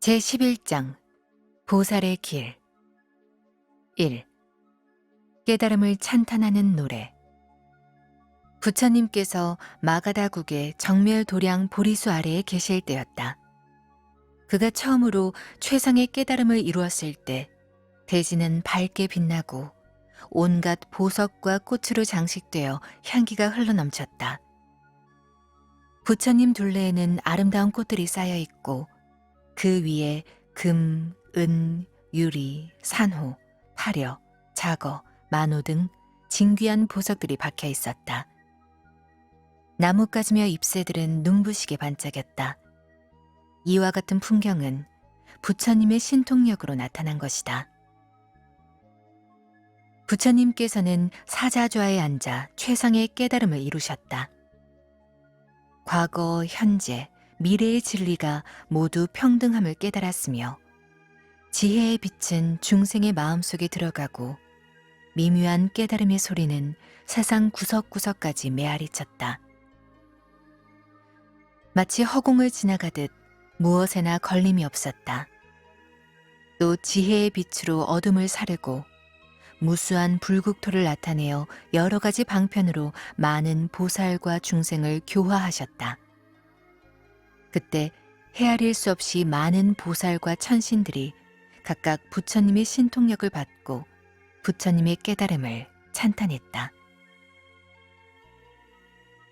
제11장 보살의 길 1. 깨달음을 찬탄하는 노래. 부처님께서 마가다국의 정멸도량 보리수 아래에 계실 때였다. 그가 처음으로 최상의 깨달음을 이루었을 때 대지는 밝게 빛나고 온갖 보석과 꽃으로 장식되어 향기가 흘러넘쳤다. 부처님 둘레에는 아름다운 꽃들이 쌓여 있고 그 위에 금, 은, 유리, 산호, 화려, 자거, 만호 등 진귀한 보석들이 박혀 있었다. 나뭇가지며 잎새들은 눈부시게 반짝였다. 이와 같은 풍경은 부처님의 신통력으로 나타난 것이다. 부처님께서는 사자좌에 앉아 최상의 깨달음을 이루셨다. 과거, 현재, 미래의 진리가 모두 평등함을 깨달았으며 지혜의 빛은 중생의 마음속에 들어가고 미묘한 깨달음의 소리는 세상 구석구석까지 메아리쳤다. 마치 허공을 지나가듯 무엇에나 걸림이 없었다. 또 지혜의 빛으로 어둠을 사르고 무수한 불국토를 나타내어 여러 가지 방편으로 많은 보살과 중생을 교화하셨다. 그때 헤아릴 수 없이 많은 보살과 천신들이 각각 부처님의 신통력을 받고 부처님의 깨달음을 찬탄했다.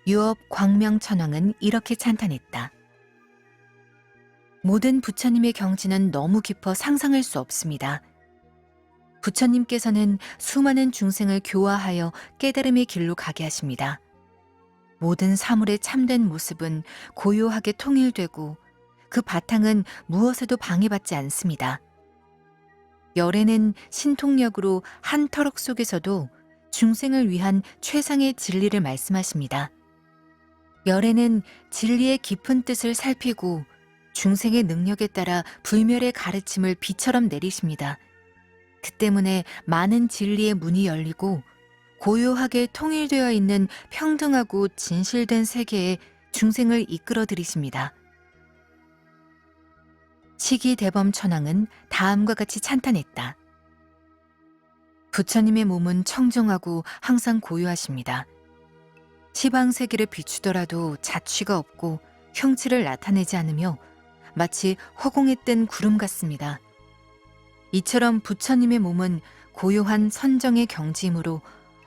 유업 광명천왕은 이렇게 찬탄했다. 모든 부처님의 경지는 너무 깊어 상상할 수 없습니다. 부처님께서는 수많은 중생을 교화하여 깨달음의 길로 가게 하십니다. 모든 사물의 참된 모습은 고요하게 통일되고 그 바탕은 무엇에도 방해받지 않습니다. 열애는 신통력으로 한 터럭 속에서도 중생을 위한 최상의 진리를 말씀하십니다. 열애는 진리의 깊은 뜻을 살피고 중생의 능력에 따라 불멸의 가르침을 비처럼 내리십니다. 그 때문에 많은 진리의 문이 열리고 고요하게 통일되어 있는 평등하고 진실된 세계에 중생을 이끌어 들이십니다. 시기대범천왕은 다음과 같이 찬탄했다. 부처님의 몸은 청정하고 항상 고요하십니다. 시방세계를 비추더라도 자취가 없고 형체를 나타내지 않으며 마치 허공에 뜬 구름 같습니다. 이처럼 부처님의 몸은 고요한 선정의 경지이므로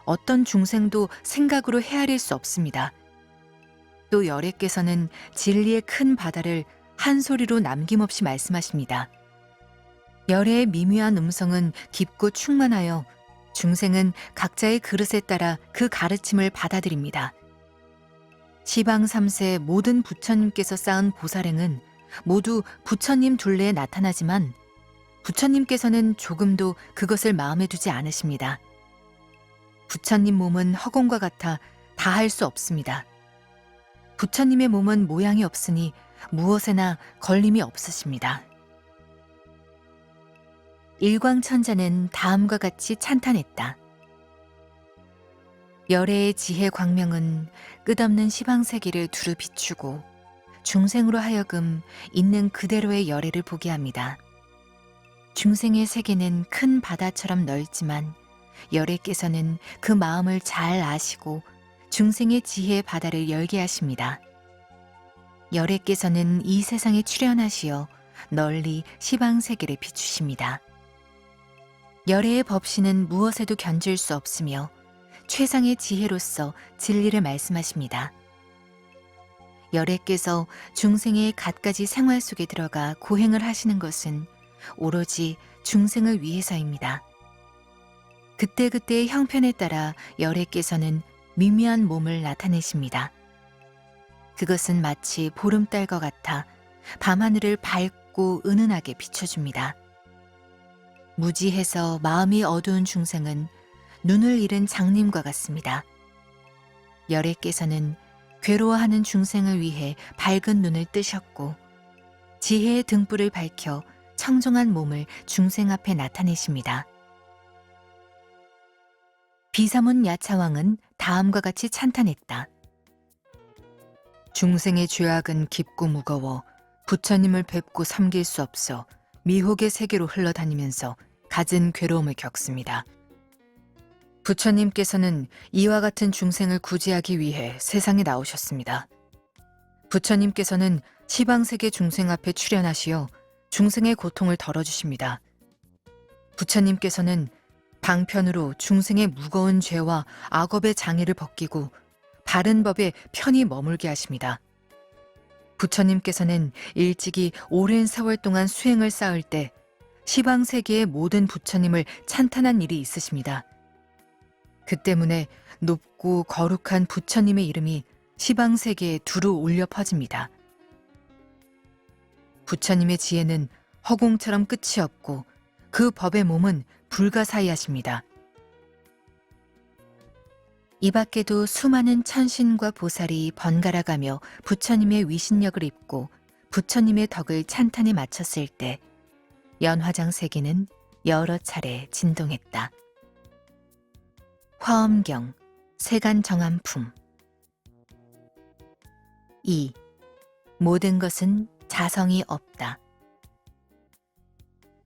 어떤 중생도 생각으로 헤아릴 수 없습니다. 또 열애께서는 진리의 큰 바다를 한 소리로 남김없이 말씀하십니다. 열애의 미묘한 음성은 깊고 충만하여 중생은 각자의 그릇에 따라 그 가르침을 받아들입니다. 시방 3세 모든 부처님께서 쌓은 보살행은 모두 부처님 둘레에 나타나지만 부처님께서는 조금도 그것을 마음에 두지 않으십니다. 부처님 몸은 허공과 같아 다 할 수 없습니다. 부처님의 몸은 모양이 없으니 무엇에나 걸림이 없으십니다. 일광천자는 다음과 같이 찬탄했다. 열애의 지혜 광명은 끝없는 시방세계를 두루 비추고 중생으로 하여금 있는 그대로의 열애를 보게 합니다. 중생의 세계는 큰 바다처럼 넓지만 열애께서는 그 마음을 잘 아시고 중생의 지혜의 바다를 열게 하십니다. 열애께서는 이 세상에 출현하시어 널리 시방세계를 비추십니다. 열애의 법신은 무엇에도 견줄 수 없으며 최상의 지혜로서 진리를 말씀하십니다. 열애께서 중생의 갖가지 생활 속에 들어가 고행을 하시는 것은 오로지 중생을 위해서입니다. 그때그때의 형편에 따라 열애께서는 미묘한 몸을 나타내십니다. 그것은 마치 보름달과 같아 밤하늘을 밝고 은은하게 비춰줍니다. 무지해서 마음이 어두운 중생은 눈을 잃은 장님과 같습니다. 열애께서는 괴로워하는 중생을 위해 밝은 눈을 뜨셨고 지혜의 등불을 밝혀 청정한 몸을 중생 앞에 나타내십니다. 비사문 야차왕은 다음과 같이 찬탄했다. 중생의 죄악은 깊고 무거워 부처님을 뵙고 삼길 수 없어 미혹의 세계로 흘러다니면서 갖은 괴로움을 겪습니다. 부처님께서는 이와 같은 중생을 구제하기 위해 세상에 나오셨습니다. 부처님께서는 시방세계 중생 앞에 출현하시어 중생의 고통을 덜어주십니다. 부처님께서는 방편으로 중생의 무거운 죄와 악업의 장애를 벗기고 바른 법에 편히 머물게 하십니다. 부처님께서는 일찍이 오랜 세월 동안 수행을 쌓을 때 시방세계의 모든 부처님을 찬탄한 일이 있으십니다. 그 때문에 높고 거룩한 부처님의 이름이 시방세계에 두루 울려 퍼집니다. 부처님의 지혜는 허공처럼 끝이 없고 그 법의 몸은 불가사의하십니다. 이 밖에도 수많은 천신과 보살이 번갈아가며 부처님의 위신력을 입고 부처님의 덕을 찬탄에 마쳤을 때 연화장 세계는 여러 차례 진동했다. 화엄경, 세간정암품. 2. 모든 것은 자성이 없다.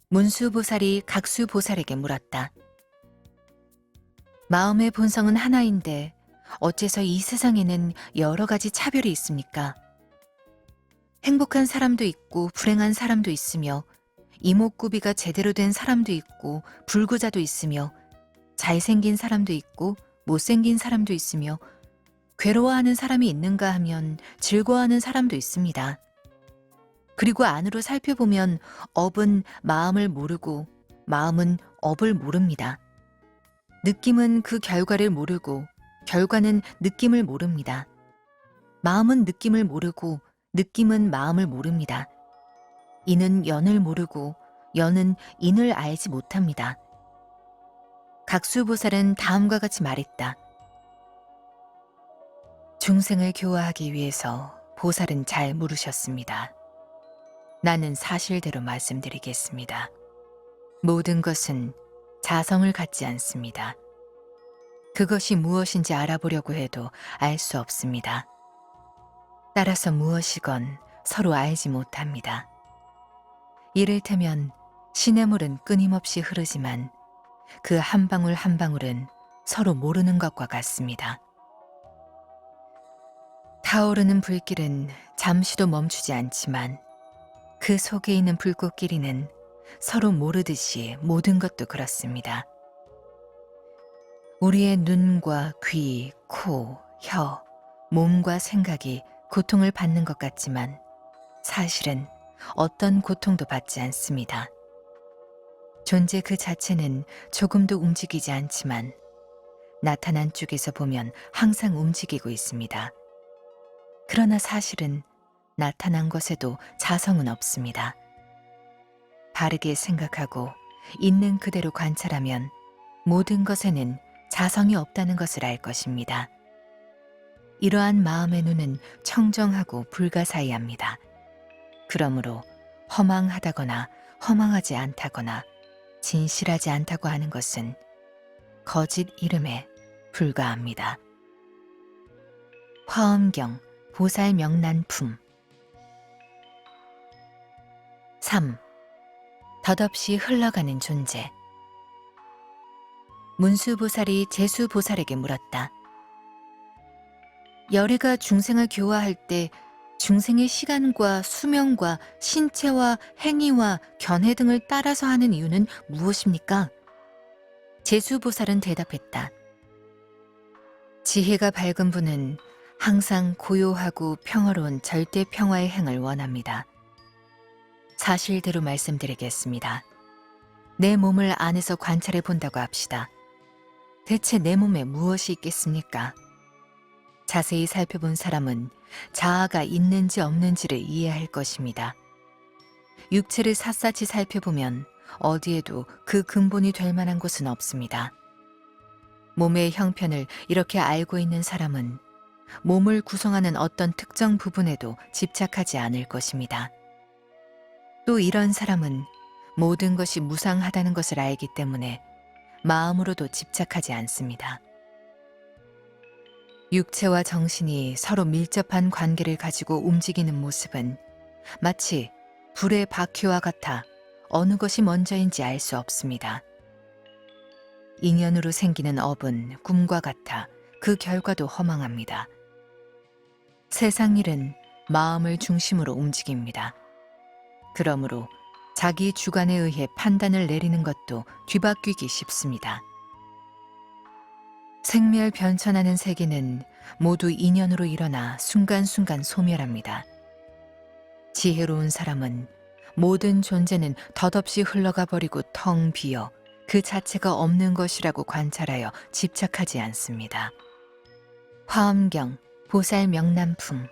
문수보살이 각수보살에게 물었다. 마음의 본성은 하나인데 어째서 이 세상에는 여러 가지 차별이 있습니까? 행복한 사람도 있고 불행한 사람도 있으며 이목구비가 제대로 된 사람도 있고 불구자도 있으며 잘생긴 사람도 있고 못생긴 사람도 있으며 괴로워하는 사람이 있는가 하면 즐거워하는 사람도 있습니다. 그리고 안으로 살펴보면 업은 마음을 모르고 마음은 업을 모릅니다. 느낌은 그 결과를 모르고 결과는 느낌을 모릅니다. 마음은 느낌을 모르고 느낌은 마음을 모릅니다. 이는 연을 모르고 연은 인을 알지 못합니다. 각수보살은 다음과 같이 말했다. 중생을 교화하기 위해서 보살은 잘 물으셨습니다. 나는 사실대로 말씀드리겠습니다. 모든 것은 자성을 갖지 않습니다. 그것이 무엇인지 알아보려고 해도 알 수 없습니다. 따라서 무엇이건 서로 알지 못합니다. 이를테면 시냇물은 끊임없이 흐르지만 그 한 방울 한 방울은 서로 모르는 것과 같습니다. 타오르는 불길은 잠시도 멈추지 않지만 그 속에 있는 불꽃끼리는 서로 모르듯이 모든 것도 그렇습니다. 우리의 눈과 귀, 코, 혀, 몸과 생각이 고통을 받는 것 같지만 사실은 어떤 고통도 받지 않습니다. 존재 그 자체는 조금도 움직이지 않지만 나타난 쪽에서 보면 항상 움직이고 있습니다. 그러나 사실은 나타난 것에도 자성은 없습니다. 바르게 생각하고 있는 그대로 관찰하면 모든 것에는 자성이 없다는 것을 알 것입니다. 이러한 마음의 눈은 청정하고 불가사의합니다. 그러므로 허망하다거나 허망하지 않다거나 진실하지 않다고 하는 것은 거짓 이름에 불과합니다. 화엄경 보살명난품. 3. 덧없이 흘러가는 존재. 문수보살이 제수보살에게 물었다. 열애가 중생을 교화할 때 중생의 시간과 수명과 신체와 행위와 견해 등을 따라서 하는 이유는 무엇입니까? 제수보살은 대답했다. 지혜가 밝은 분은 항상 고요하고 평화로운 절대 평화의 행을 원합니다. 사실대로 말씀드리겠습니다. 내 몸을 안에서 관찰해 본다고 합시다. 대체 내 몸에 무엇이 있겠습니까? 자세히 살펴본 사람은 자아가 있는지 없는지를 이해할 것입니다. 육체를 샅샅이 살펴보면 어디에도 그 근본이 될 만한 곳은 없습니다. 몸의 형편을 이렇게 알고 있는 사람은 몸을 구성하는 어떤 특정 부분에도 집착하지 않을 것입니다. 또 이런 사람은 모든 것이 무상하다는 것을 알기 때문에 마음으로도 집착하지 않습니다. 육체와 정신이 서로 밀접한 관계를 가지고 움직이는 모습은 마치 불의 바퀴와 같아 어느 것이 먼저인지 알 수 없습니다. 인연으로 생기는 업은 꿈과 같아 그 결과도 허망합니다. 세상 일은 마음을 중심으로 움직입니다. 그러므로 자기 주관에 의해 판단을 내리는 것도 뒤바뀌기 쉽습니다. 생멸변천하는 세계는 모두 인연으로 일어나 순간순간 소멸합니다. 지혜로운 사람은 모든 존재는 덧없이 흘러가 버리고 텅 비어 그 자체가 없는 것이라고 관찰하여 집착하지 않습니다. 화엄경 보살명람품.